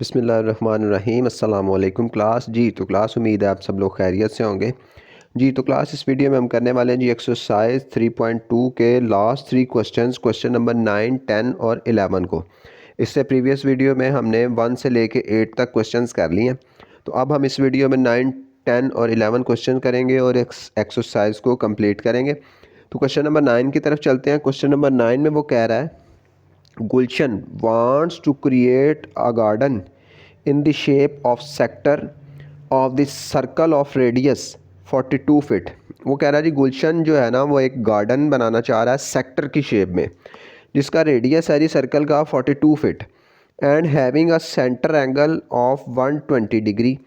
बिस्मिल्लाहिर्रहमानिर्रहीम अस्सलाम वालेकुम क्लास जी। तो क्लास उम्मीद है आप सब लोग खैरियत से होंगे जी। तो क्लास इस वीडियो में हम करने वाले हैं जी एक्सरसाइज 3.2 के लास्ट 3 क्वेश्चंस, क्वेश्चन नंबर 9, 10 और 11 को। इससे प्रीवियस वीडियो में हमने 1 से लेके 8 तक क्वेश्चंस कर लिए हैं। तो अब हम इस वीडियो में 9, 10 और 11 क्वेश्चन करेंगे और एक्सरसाइज को कंप्लीट करेंगे। तो क्वेश्चन नंबर 9 की तरफ चलते हैं। क्वेश्चन नंबर 9 में वो कह रहा है, Gulshan wants to create a garden in the shape of sector of the circle of radius 42 feet। वो कह रहा है जी गुलशन जो है ना वो एक गार्डन बनाना चाह रहा है सेक्टर की शेप में, जिसका रेडियस है जी सर्कल का 42 feet and having a centre angle of 120 degree,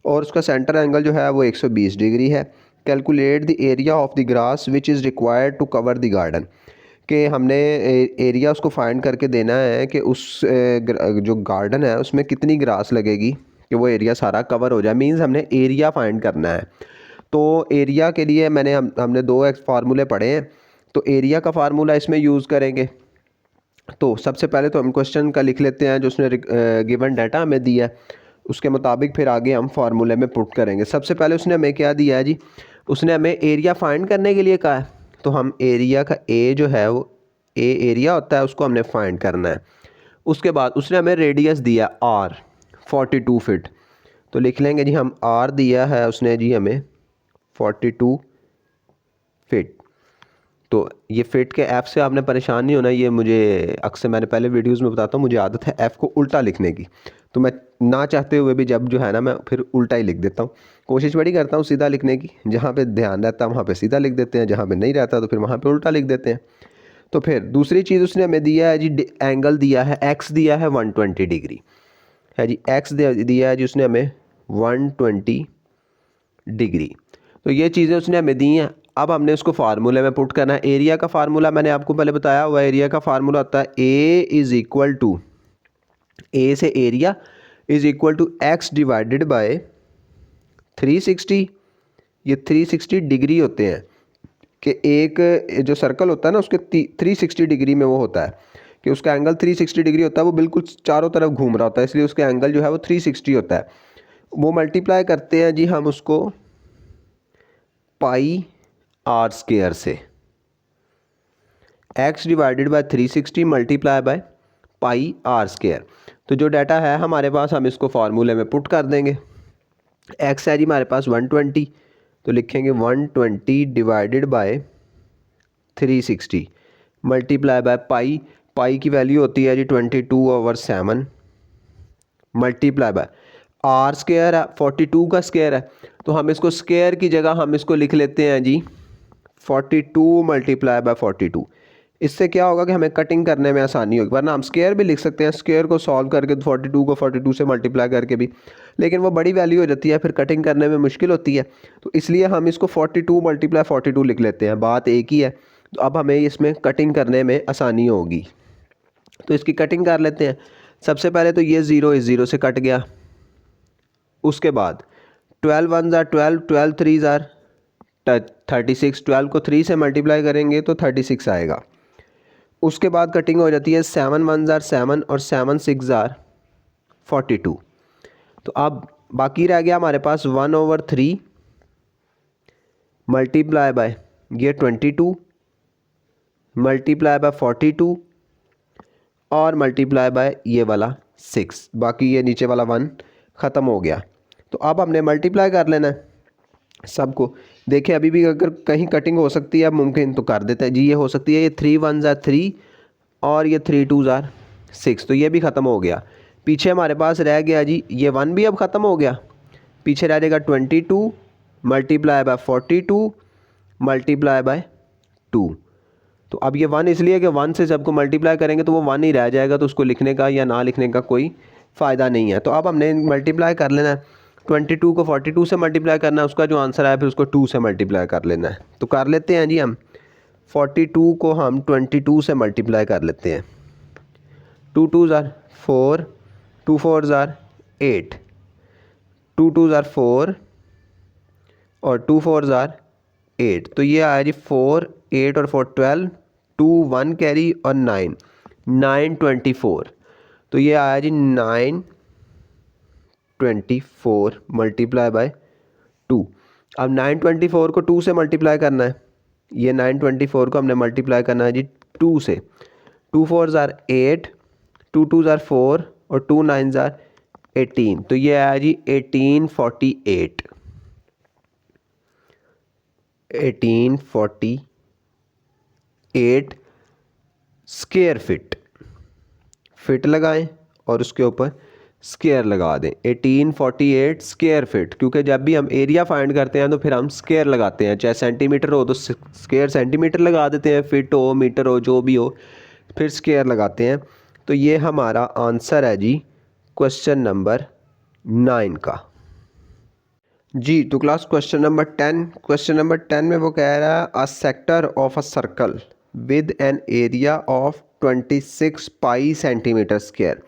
और उसका सेंटर एंगल जो है वो 120 डिग्री है। Calculate the area of the grass which is required to cover the garden, कि हमने एरिया उसको फाइंड करके देना है कि उस जो गार्डन है उसमें कितनी ग्रास लगेगी कि वो एरिया सारा कवर हो जाए। मींस हमने एरिया फाइंड करना है। तो एरिया के लिए हमने दो फार्मूले पढ़े हैं। तो एरिया का फार्मूला इसमें यूज़ करेंगे। तो सबसे पहले तो हम क्वेश्चन का लिख लेते हैं जो उसने गिवन डाटा हमें दिया है, उसके मुताबिक फिर आगे हम फार्मूले में पुट करेंगे। सबसे पहले उसने हमें क्या दिया है जी, उसने हमें एरिया फाइंड करने के लिए कहा है। तो हम एरिया का ए जो है वो ए एरिया होता है, उसको हमने फाइंड करना है। उसके बाद उसने हमें रेडियस दिया आर 42 फीट। तो लिख लेंगे जी हम आर दिया है उसने जी हमें 42 फीट। तो ये फिट के ऐप से आपने परेशान नहीं होना। ये मुझे अक्सर मैंने पहले वीडियोस में बताता हूँ, मुझे आदत है ऐप को उल्टा लिखने की। तो मैं ना चाहते हुए भी जब जो है ना मैं फिर उल्टा ही लिख देता हूँ। कोशिश बड़ी करता हूँ सीधा लिखने की, जहाँ पे ध्यान रहता है वहाँ पे सीधा लिख देते हैं, जहाँ पे नहीं रहता तो फिर वहाँ पे उल्टा लिख देते हैं। तो फिर दूसरी चीज़ उसने हमें दिया है जी एंगल दिया है, एक्स दिया है 120 डिग्री है जी। एक्स दिया है जी उसने हमें 120 डिग्री। तो ये चीज़ें उसने हमें दी हैं। अब हमने उसको फार्मूले में पुट करना है। एरिया का फार्मूला मैंने आपको पहले बताया हुआ है। एरिया का फार्मूला होता है A is equal to, A से area is equal to x divided by 360। ये 360 डिग्री होते हैं कि एक जो सर्कल होता है ना उसके 360 डिग्री में वो होता है कि उसका एंगल 360 डिग्री होता है। वो बिल्कुल चारों तरफ घूम रहा होता है, इसलिए उसका एंगल जो है वो 360 होता है। वो मल्टीप्लाई करते हैं जी हम उसको पाई आर स्केयर से। X divided by 360 multiply by pi r square. तो जो डाटा है हमारे पास हम इसको फार्मूले में पुट कर देंगे। एक्स है जी हमारे पास 120, तो लिखेंगे 120 divided by 360 multiply by pi. Pi की वैल्यू होती है जी 22/7 मल्टीप्लाई बाय आर स्केयर है 42 का स्केयर है। तो हम इसको स्केयर की जगह हम इसको लिख लेते हैं जी 42 मल्टीप्लाई बाय 42। इससे क्या होगा कि हमें कटिंग करने में आसानी होगी, वरना हम स्केयर भी लिख सकते हैं, स्केयर को सॉल्व करके 42 को 42 से मल्टीप्लाई करके भी, लेकिन वो बड़ी वैल्यू हो जाती है, फिर कटिंग करने में मुश्किल होती है। तो इसलिए हम इसको 42 मल्टीप्लाई 42 लिख लेते हैं, बात एक ही है। तो अब हमें इसमें कटिंग करने में आसानी होगी। तो इसकी कटिंग कर लेते हैं। सबसे पहले तो ये 0 इस 0 से कट गया। उसके बाद 12 1 ज़ार 12, 12 3 ज़ार 36, 12 को 3 से मल्टीप्लाई करेंगे तो 36 आएगा। उसके बाद कटिंग हो जाती है 7 1 ज़ार 7 और 7 6 ज़ार 42। तो अब बाकी रह गया हमारे पास 1/3 मल्टीप्लाई बाय ये 22 मल्टीप्लाई बाय 42 और मल्टीप्लाई बाय ये वाला 6। बाकी ये नीचे वाला 1 ख़त्म हो गया। तो अब हमने मल्टीप्लाई कर लेना है सबको। देखिए अभी भी अगर कहीं कटिंग हो सकती है मुमकिन तो कर देते हैं जी। ये हो सकती है, ये 3 1 ज़ार 3 और ये 3 2 ज़ार 6, तो ये भी ख़त्म हो गया। पीछे हमारे पास रह गया जी ये 1 भी अब ख़त्म हो गया। पीछे रह जाएगा 22 मल्टीप्लाई बाय 42 मल्टीप्लाई बाय 2। तो अब ये 1 इसलिए कि 1 से सबको मल्टीप्लाई करेंगे तो वो 1 ही रह जाएगा, तो उसको लिखने का या ना लिखने का कोई फ़ायदा नहीं है। तो अब हमने मल्टीप्लाई कर लेना है। 22 को 42 से मल्टीप्लाई करना है, उसका जो आंसर आया फिर उसको 2 से मल्टीप्लाई कर लेना है। तो कर लेते हैं जी हम 42 को हम 22 से मल्टीप्लाई कर लेते हैं। 2 2 ज़ार 4, 2 4 ज़ार 8, 2 2 ज़ार 4 और 2 4 ज़ार 8। तो ये आया जी 4 8 और 4 12, 2 1 कैरी और 9 9 24। तो ये आया जी 9 924 मल्टीप्लाई बाय 2। अब 924 को 2 से मल्टीप्लाई करना है, ये 924 को हमने मल्टीप्लाई करना है जी 2 से। 2 4 ज़ार 8, 2 2 ज़ार 4 और 2 9 ज़ार 18, तो ये आया जी 1848। 1848 स्क्वायर फिट लगाएं और उसके ऊपर स्क्वायर लगा दें। 1848 स्क्वायर फिट, क्योंकि जब भी हम एरिया फाइंड करते हैं तो फिर हम स्क्वायर लगाते हैं, चाहे सेंटीमीटर हो तो स्क्वायर सेंटीमीटर लगा देते हैं, फिट हो मीटर हो जो भी हो फिर स्क्वायर लगाते हैं। तो ये हमारा आंसर है जी क्वेश्चन नंबर 9 का जी। तो class question number 10, question number 10 में वो कह रहा है a sector of a circle with an area of 26 pi centimetre square,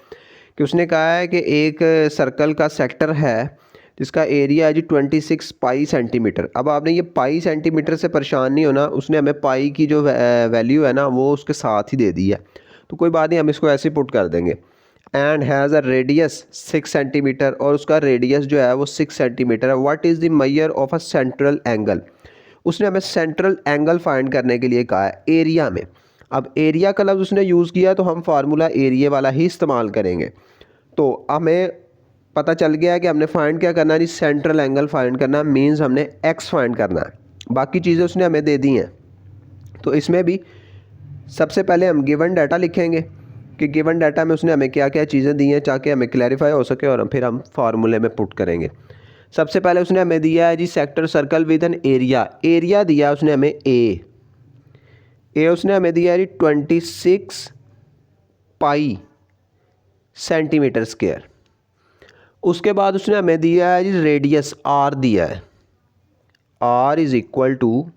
कि उसने कहा है कि एक सर्कल का सेक्टर है जिसका एरिया है जी 26 पाई सेंटीमीटर। अब आपने ये पाई सेंटीमीटर से परेशान नहीं होना, उसने हमें पाई की जो वैल्यू है ना वो उसके साथ ही दे दी है, तो कोई बात नहीं, हम इसको ऐसे पुट कर देंगे। And has a radius 6 centimetre, और उसका रेडियस जो है वो 6 सेंटीमीटर है। What is the measure of a central angle, उसने हमें सेंट्रल एंगल फाइंड करने के लिए कहा है एरिया में। अब एरिया का लफ्ज़ उसने यूज़ किया तो हम फार्मूला एरिया वाला ही इस्तेमाल करेंगे। तो हमें पता चल गया है कि हमने फाइंड क्या करना है जी, सेंट्रल एंगल फाइंड करना है, मीन्स हमने एक्स फाइंड करना है, बाकी चीज़ें उसने हमें दे दी हैं। तो इसमें भी सबसे पहले हम गिवन डाटा लिखेंगे कि गिवन डाटा में उसने हमें क्या क्या चीज़ें दी हैं, ताकि हमें क्लैरिफाई हो सके और फिर हम फार्मूले में पुट करेंगे। सबसे पहले उसने हमें दिया है जी sector circle with an area दिया उसने हमें ए उसने हमें दिया है जी 26 पाई सेंटीमीटर स्क्वायर। उसके बाद उसने हमें दिया है जी रेडियस आर दिया है, r is equal to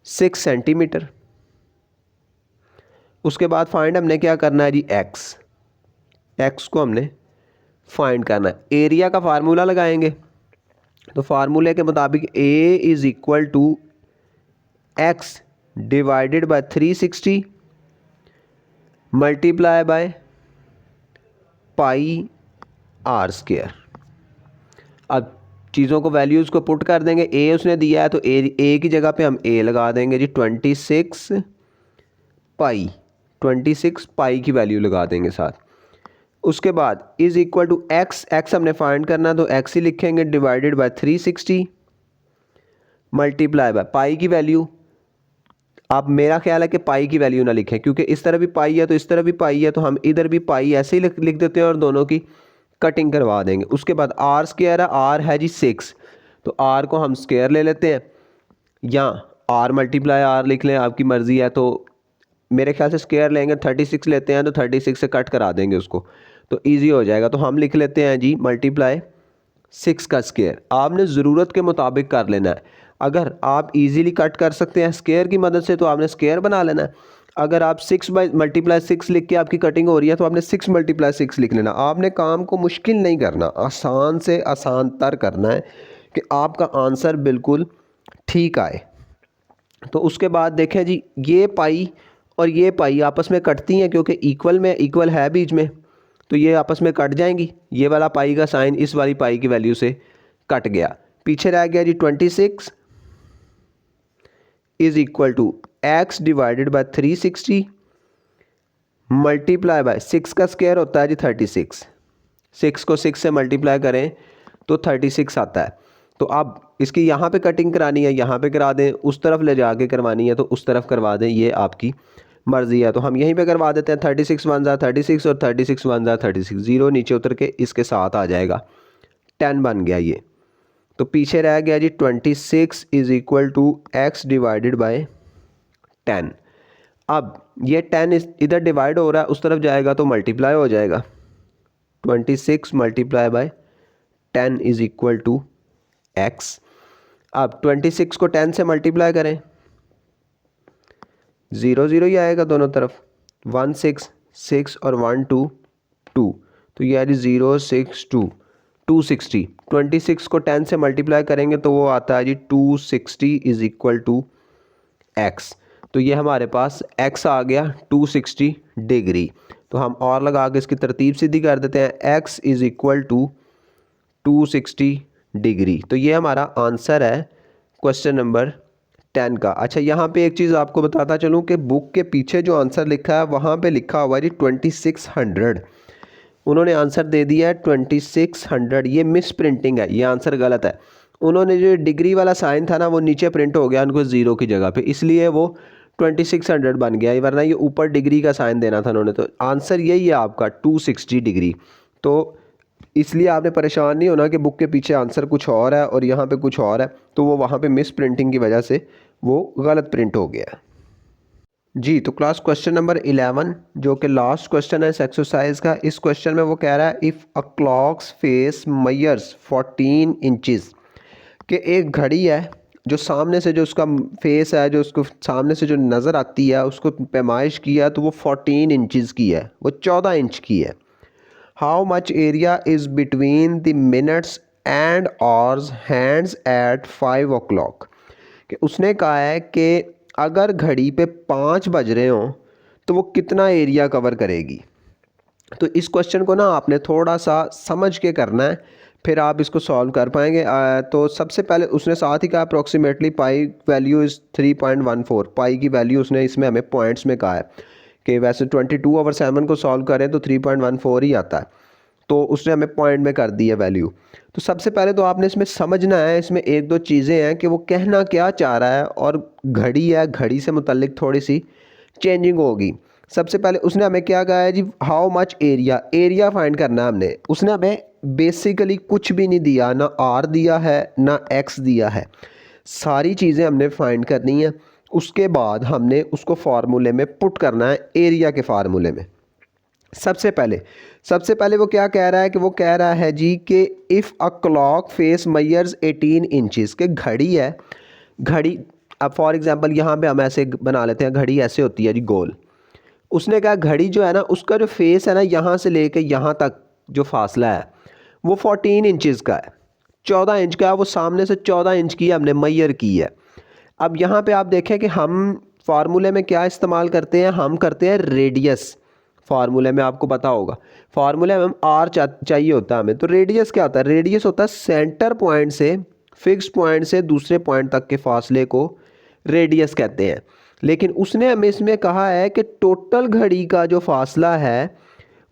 6 centimetre. उसके बाद फाइंड हमने क्या करना है जी एक्स को हमने फाइंड करना है। एरिया का फार्मूला लगाएंगे, तो फार्मूले के मुताबिक A is equal to x divided by 360 multiply by pi r square. अब चीज़ों को वैल्यूज़ को पुट कर देंगे, ए उसने दिया है तो ए की जगह पे हम ए लगा देंगे जी 26 पाई की वैल्यू लगा देंगे साथ। उसके बाद इज़ इक्वल टू एक्स हमने फाइंड करना तो एक्स ही लिखेंगे डिवाइडेड बाय 360 मल्टीप्लाई बाय पाई की वैल्यू। अब मेरा ख्याल है कि पाई की वैल्यू ना लिखें, क्योंकि इस तरह भी पाई है तो इस तरह भी पाई है, तो हम इधर भी पाई ऐसे ही लिख देते हैं और दोनों की कटिंग करवा देंगे। उसके बाद आर स्क्वायर है, आर है जी 6, तो आर को हम स्क्वायर ले लेते हैं, या आर मल्टीप्लाई आर लिख लें, आपकी मर्ज़ी है। तो मेरे ख्याल से स्क्वायर लेंगे, 36 लेते हैं तो 36 से कट करा देंगे उसको, तो ईजी हो जाएगा। तो हम लिख लेते हैं जी मल्टीप्लाई 6 का स्क्वायर। आपने ज़रूरत के मुताबिक कर लेना है, अगर आप इजीली कट कर सकते हैं स्क्वायर की मदद से तो आपने स्क्वायर बना लेना है। अगर आप 6 मल्टीप्लाई 6 लिख के आपकी कटिंग हो रही है तो आपने 6 मल्टीप्लाई 6 लिख लेना। आपने काम को मुश्किल नहीं करना, आसान से आसान तर करना है कि आपका आंसर बिल्कुल ठीक आए। तो उसके बाद देखें जी, ये पाई और ये पाई आपस में कटती हैं, क्योंकि इक्वल है बीच में, तो ये आपस में कट जाएंगी। ये वाला पाई का साइन इस वाली पाई की वैल्यू से कट गया, पीछे रह गया जी 26 is equal to x divided by 360 multiply by 6 का स्क्वायर होता है जी 36, 6 को 6 से मल्टीप्लाई करें तो 36 आता है। तो अब इसकी यहाँ पे कटिंग करानी है, यहाँ पे करा दें, उस तरफ ले जाके करवानी है तो उस तरफ करवा दें, ये आपकी मर्ज़ी है। तो हम यहीं पे करवा देते हैं, 36 1 ज़ा 36 और 36 1 ज़ा 36, ज़ीरो नीचे उतर के इसके साथ आ जाएगा, 10 बन गया ये। तो पीछे रह गया जी 26 is equal to x divided by 10। अब ये 10 इधर डिवाइड हो रहा है, उस तरफ जाएगा तो मल्टीप्लाई हो जाएगा, 26 multiply by 10 is equal to x. अब 26 को 10 से मल्टीप्लाई करें, 0 0 ही आएगा दोनों तरफ, 1 6 6 और 1 2 2, तो ये है 0 6 2 260। 26 को 10 से मल्टीप्लाई करेंगे तो वो आता है जी 260 इज़ इक्वल टू एक्स। तो ये हमारे पास x आ गया 260 डिग्री। तो हम और लगा के इसकी तरतीब सीधी कर देते हैं, x is equal to 260 degree. तो ये हमारा आंसर है क्वेश्चन नंबर 10 का। अच्छा, यहाँ पे एक चीज़ आपको बताता चलूँ कि बुक के पीछे जो आंसर लिखा है वहाँ पे लिखा हुआ है जी 2600। उन्होंने आंसर दे दिया है 2600। ये मिस प्रिंटिंग है, ये आंसर गलत है। उन्होंने जो डिग्री वाला साइन था ना वो नीचे प्रिंट हो गया उनको ज़ीरो की जगह पे, इसलिए वो 2600 बन गया, वरना ये ऊपर डिग्री का साइन देना था उन्होंने। तो आंसर यही है आपका 260 डिग्री। तो इसलिए आपने परेशान नहीं होना कि बुक के पीछे आंसर कुछ और है और यहाँ पे कुछ और है, तो वो वहाँ पे मिस प्रिंटिंग की वजह से वो गलत प्रिंट हो गया जी। तो क्लास क्वेश्चन नंबर 11 जो कि लास्ट क्वेश्चन है इस एक्सरसाइज का। इस क्वेश्चन में वो कह रहा है if a clocks face मयर्स 14 inches, कि एक घड़ी है जो सामने से जो उसका फेस है, जो उसको सामने से जो नज़र आती है, उसको पैमाइश किया तो वो 14 इंचज़ की है, वो 14 इंच की है। How much area is between the minutes and hours hands eight 5 o'clock। कि उसने कहा है कि अगर घड़ी पे 5 बज रहे हों तो वो कितना एरिया कवर करेगी। तो इस क्वेश्चन को ना आपने थोड़ा सा समझ के करना है, फिर आप इसको सॉल्व कर पाएंगे। तो सबसे पहले उसने साथ ही कहा अप्रॉक्सीमेटली पाई वैल्यू इज़ 3.14। पाई की वैल्यू उसने इसमें हमें पॉइंट्स में कहा है कि वैसे 22/7 को सॉल्व करें तो 3.14 ही आता है, तो उसने हमें पॉइंट में कर दी है वैल्यू। तो सबसे पहले तो आपने इसमें समझना है, इसमें एक दो चीज़ें हैं कि वो कहना क्या चाह रहा है, और घड़ी है, घड़ी से मुतल्लिक थोड़ी सी चेंजिंग होगी। सबसे पहले उसने हमें क्या कहा है जी, how much area, area find करना है हमने। उसने हमें बेसिकली कुछ भी नहीं दिया, ना आर दिया है ना एक्स दिया है, सारी चीज़ें हमने फाइंड करनी है। उसके बाद हमने उसको फार्मूले में पुट करना है, एरिया के फार्मूले में। सबसे पहले वो क्या कह रहा है कि वो कह रहा है जी कि if a clock face मयर्स 18 inches, के घड़ी है, घड़ी अब फॉर एग्जांपल यहाँ पे हम ऐसे बना लेते हैं, घड़ी ऐसे होती है जी गोल। उसने कहा घड़ी जो है ना उसका जो फेस है ना यहाँ से लेके यहाँ तक जो फासला है वो 14 इंचज़ का है, 14 इंच का है। वो सामने से 14 इंच की हमने मैयर की है। अब यहाँ पे आप देखें कि हम फार्मूले में क्या इस्तेमाल करते हैं, हम करते हैं रेडियस। फार्मूले में आपको पता होगा, फार्मूले में हम आर चाहिए होता है हमें। तो रेडियस क्या होता है, रेडियस होता है सेंटर पॉइंट से, फिक्स पॉइंट से दूसरे पॉइंट तक के फासले को रेडियस कहते हैं। लेकिन उसने हमें इसमें कहा है कि टोटल घड़ी का जो फासला है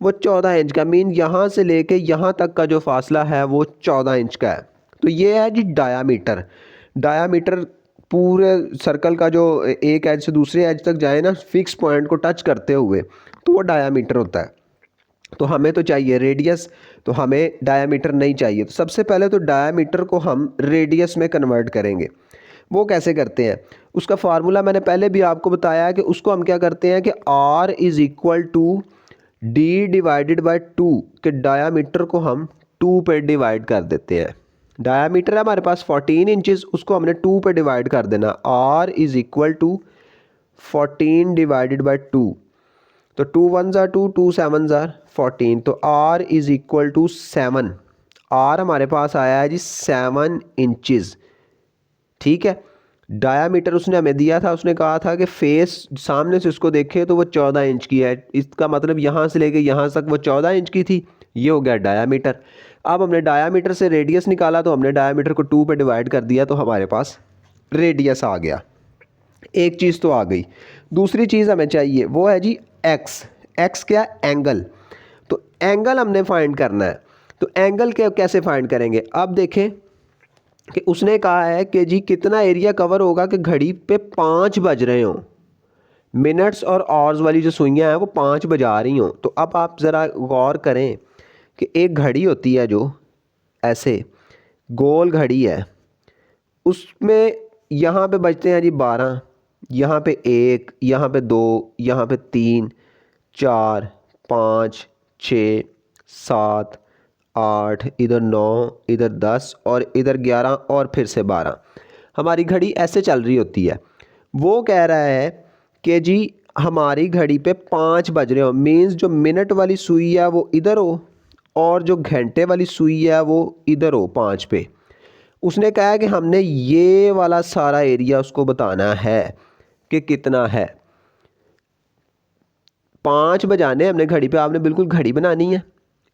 वो 14 इंच का, मीन यहाँ से लेके यहाँ तक का जो फासला है वो 14 इंच का है। तो ये है जी डायामीटर। डायामीटर पूरे सर्कल का जो एक एज से दूसरे एज तक जाए ना, फिक्स पॉइंट को टच करते हुए, तो वो डायामीटर होता है। तो हमें तो चाहिए रेडियस, तो हमें डायामीटर नहीं चाहिए। तो सबसे पहले तो डायामीटर को हम रेडियस में कन्वर्ट करेंगे। वो कैसे करते हैं, उसका फार्मूला मैंने पहले भी आपको बताया है कि उसको हम क्या करते हैं कि R is equal to D divided by 2, कि डायामीटर को हम 2 पे डिवाइड कर देते हैं। डायामीटर है हमारे पास 14 इंचज़, उसको हमने 2 पे डिवाइड कर देना। R is equal to 14 divided by 2, तो 2 1 ज़ार 2, 2 7 ज़ार 14, तो R is equal to 7। R हमारे पास आया है जी 7 इंचज़, ठीक है। डायामीटर उसने हमें दिया था, उसने कहा था कि फेस सामने से उसको देखे तो वो 14 इंच की है, इसका मतलब यहाँ से लेके यहाँ तक वो 14 इंच की थी। ये हो गया डायामीटर। अब हमने डायामीटर से रेडियस निकाला, तो हमने डायामीटर को 2 पे डिवाइड कर दिया, तो हमारे पास रेडियस आ गया। एक चीज़ तो आ गई। दूसरी चीज़ हमें चाहिए वो है जी एक्स। एक्स क्या, एंगल। तो एंगल हमने फाइंड करना है। तो एंगल के कैसे फाइंड करेंगे, अब देखें कि उसने कहा है कि जी कितना एरिया कवर होगा कि घड़ी पे 5 बज रहे हों, मिनट्स और आवर्स वाली जो सुइयाँ हैं वो 5 बजा रही हों। तो अब आप ज़रा गौर करें कि एक घड़ी होती है जो ऐसे गोल घड़ी है, उसमें यहाँ पे बजते हैं जी 12, यहाँ पे 1, यहाँ पे 2, यहाँ पे 3, 4, 5, 6, 7, 8, इधर 9, इधर 10 और इधर 11 और फिर से 12। हमारी घड़ी ऐसे चल रही होती है। वो कह रहा है कि जी हमारी घड़ी पे 5 बज रहे हो, मीन्स जो मिनट वाली सुई है वो इधर हो और जो घंटे वाली सुई है वो इधर हो 5 पे। उसने कहा है कि हमने ये वाला सारा एरिया उसको बताना है कि कितना है। 5 बजाने हमने घड़ी पे, आपने बिल्कुल घड़ी बनानी है,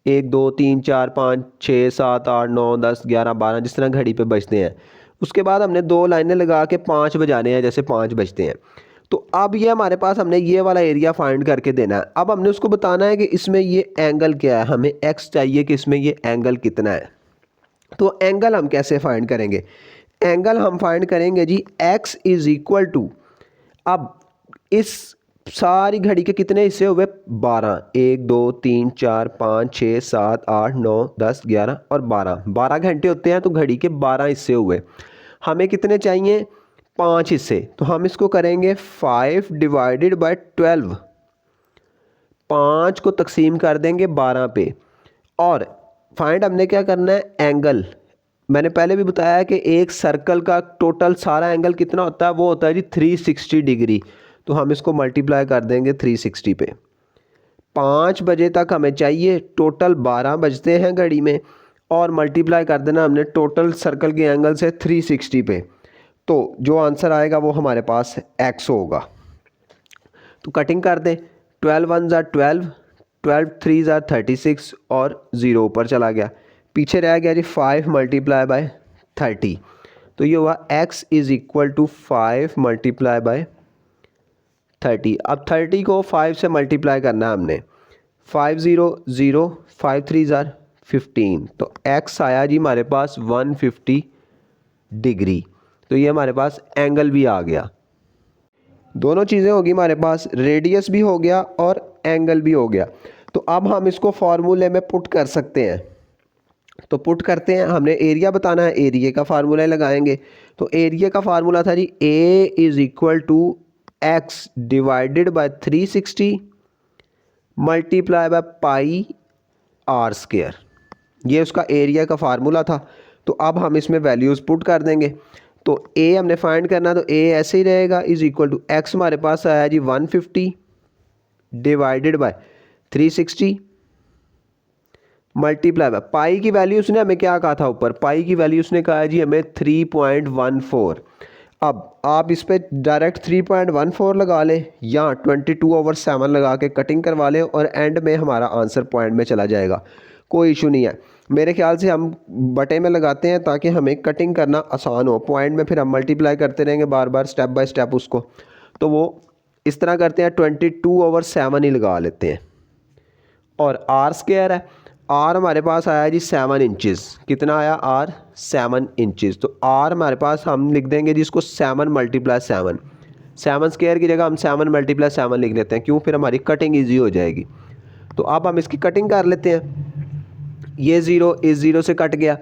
1 2 3 4 5 6 7 8 9 10 11 12 जिस तरह घड़ी पे बजते हैं। उसके बाद हमने 2 लाइनें लगा के 5 बजाने हैं, जैसे 5 बजते हैं। तो अब ये हमारे पास हमने ये वाला एरिया फाइंड करके देना है। अब हमने उसको बताना है कि इसमें ये एंगल क्या है, हमें एक्स चाहिए कि इसमें ये एंगल कितना है। तो एंगल हम कैसे फाइंड करेंगे? एंगल हम फाइंड करेंगे जी एक्स इज इक्वल टू, अब इस सारी घड़ी के कितने हिस्से हुए? 12, 1 2 3 4 5 6 7 8 9 10 11 और 12 घंटे होते हैं, तो घड़ी के 12 हिस्से हुए। हमें कितने चाहिए? 5 हिस्से। तो हम इसको करेंगे 5 डिवाइडेड बाय 12, 5 को तकसीम कर देंगे 12 पे। और फाइंड हमने क्या करना है? एंगल। मैंने पहले भी बताया है कि एक सर्कल का टोटल सारा एंगल कितना होता है? वो होता है जी 360 डिग्री। तो हम इसको मल्टीप्लाई कर देंगे 360 पे। 5 बजे तक हमें चाहिए, टोटल 12 बजते हैं घड़ी में, और मल्टीप्लाई कर देना हमने टोटल सर्कल के एंगल से 360 पे। तो जो आंसर आएगा वो हमारे पास एक्स होगा। तो कटिंग कर दें, 12 वन ज़ा 12, 12 थ्री ज़ा 36 और 0 ऊपर चला गया। पीछे रह गया जी 5 मल्टीप्लाई बाय 30। तो ये हुआ x is equal to 5 multiply by 30। अब 30 को 5 से मल्टीप्लाई करना है हमने। 5 0 0, 5 थ्री ज़ार 15। तो x आया जी हमारे पास 150 डिग्री। तो ये हमारे पास एंगल भी आ गया। दोनों चीज़ें होगी हमारे पास, रेडियस भी हो गया और एंगल भी हो गया। तो अब हम इसको फार्मूले में पुट कर सकते हैं। तो पुट करते हैं, हमने एरिया बताना है, एरिया का फार्मूला लगाएंगे। तो एरिया का फार्मूला था जी a is equal to x divided by 360 multiply by pi r square. ये उसका एरिया का फार्मूला था। तो अब हम इसमें वैल्यूज़ पुट कर देंगे। तो ए हमने फाइंड करना, तो ए ऐसे ही रहेगा, इज़ इक्वल टू एक्स हमारे पास आया जी 150 डिवाइडेड बाय 360 मल्टीप्लाई बाय पाई की वैल्यू उसने हमें क्या कहा था ऊपर? पाई की वैल्यू उसने कहा है जी हमें 3.14। अब आप इस पर डायरेक्ट 3.14 लगा लें या 22/7 लगा के कटिंग करवा लें, और एंड में हमारा आंसर पॉइंट में चला जाएगा, कोई इशू नहीं है। मेरे ख्याल से हम बटे में लगाते हैं ताकि हमें कटिंग करना आसान हो। पॉइंट में फिर हम मल्टीप्लाई करते रहेंगे बार बार स्टेप बाय स्टेप उसको, तो वो इस तरह करते हैं 22/7 ही लगा लेते हैं। और आर स्क्वायर है, आर हमारे पास आया जी 7 इंचज़। कितना आया? Are 7 inches. तो आर हमारे पास हम लिख देंगे जी इसको 7 मल्टीप्लाई 7। 7 स्क्वायर की जगह हम 7 मल्टीप्लाई 7 लिख लेते हैं, क्यों? फिर हमारी कटिंग ईजी हो जाएगी। तो अब हम इसकी कटिंग कर लेते हैं। ये 0 इस 0 से कट गया,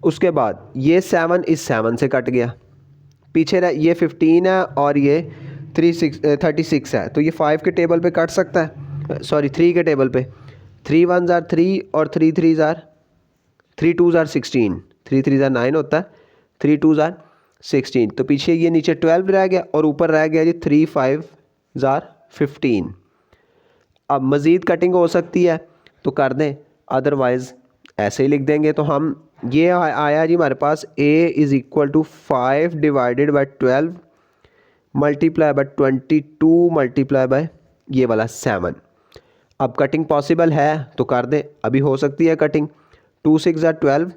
उसके बाद ये 7 इस 7 से कट गया, पीछे ये 15 है और ये 36 है। तो ये 5 के टेबल पे कट सकता है, सॉरी 3 के टेबल पे। 3 1 ज़ार 3 और 3 3 ज़ार 3 2 ज़ार 16, 3 3 ज़ार 9 होता है, 3 2 ज़ार 16। तो पीछे ये नीचे 12 रह गया और ऊपर रह गया जी 3 5 ज़ार 15। अब मज़ीद कटिंग हो सकती है तो कर दें, अदरवाइज़ ऐसे ही लिख देंगे। तो हम ये आया जी हमारे पास a is equal to 5 divided by 12 multiply by 22 multiply by ये वाला 7। अब कटिंग पॉसिबल है तो कर दें, अभी हो सकती है कटिंग। 2 6 ज़ा 12,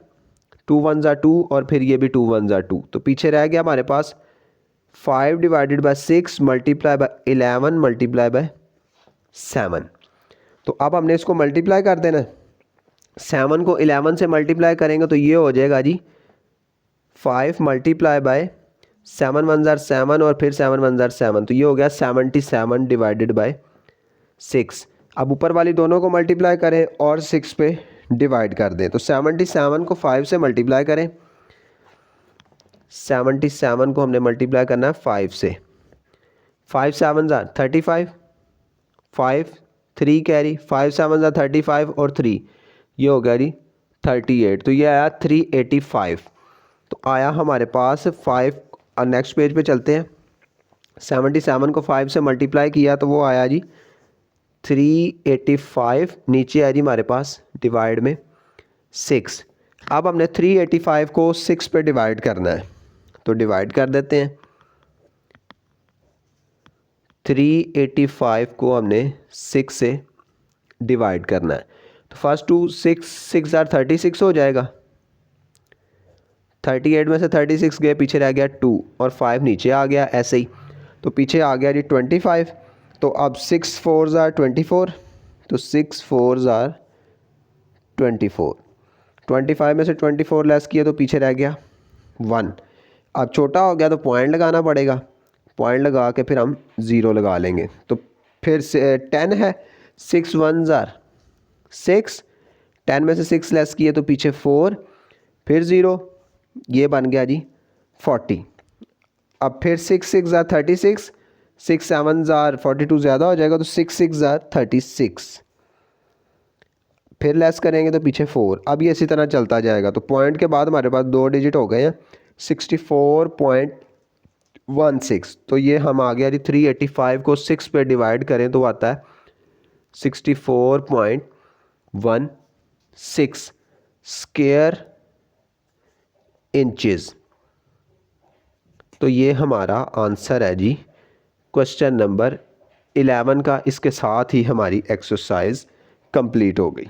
2 1 ज़ा 2 और फिर ये भी 2 1 ज़ा 2। तो पीछे रह गया हमारे पास 5 divided bye 6 multiply by 11 multiply by 7। तो अब हमने इसको मल्टीप्लाई कर देना। 7 को 11 से मल्टीप्लाई करेंगे तो ये हो जाएगा जी 5 मल्टीप्लाई बाय 7 1 ज़ार 7 और फिर 7 1 ज़ार 7। तो ये हो गया 77 डिवाइडेड बाय 6। अब ऊपर वाली दोनों को मल्टीप्लाई करें और 6 पे डिवाइड कर दें। तो 77 को 5 से मल्टीप्लाई करें, 77 को हमने मल्टीप्लाई करना है 5 से। 5 7 ज़ार 35, 5 3 कैरी, 5 7 ज़ार 35 और 3, ये हो गया जी 38। तो ये आया 385। तो आया हमारे पास 5। नेक्स्ट पेज पे चलते हैं। 77 को 5 से मल्टीप्लाई किया तो वो आया जी 385। नीचे आया जी हमारे पास डिवाइड में 6। अब हमने 385 को 6 पे डिवाइड करना है, तो डिवाइड कर देते हैं। 385 को हमने 6 से डिवाइड करना है। तो फर्स्ट टू 6 आर 36 हो जाएगा। 38 में से 36 गए, पीछे रह गया 2 और 5 नीचे आ गया ऐसे ही। तो पीछे आ गया जी 25। तो अब 6 4s आर 24, तो 6 4s आर 24। 25 में से 24 लेस किया तो पीछे रह गया 1। अब छोटा हो गया तो पॉइंट लगाना पड़ेगा, पॉइंट लगा के फिर हम 0 लगा लेंगे। तो फिर से 10 है, 6 1s आर 6, 10 में से 6 लेस किए तो पीछे 4, फिर 0, ये बन गया जी 40। अब फिर 6 6 आर 36, 6 7s आर 42 ज़्यादा हो जाएगा, तो 6 6 आर 36, फिर लेस करेंगे तो पीछे 4। अब ये इसी तरह चलता जाएगा। तो पॉइंट के बाद हमारे पास 2 डिजिट हो गए हैं, 64.16। तो ये हम आ गया जी 385 को 6 पे डिवाइड करें तो आता है 64.16 स्क्वायर इंचेस। तो ये हमारा आंसर है जी क्वेश्चन नंबर 11 का। इसके साथ ही हमारी एक्सरसाइज कंप्लीट हो गई।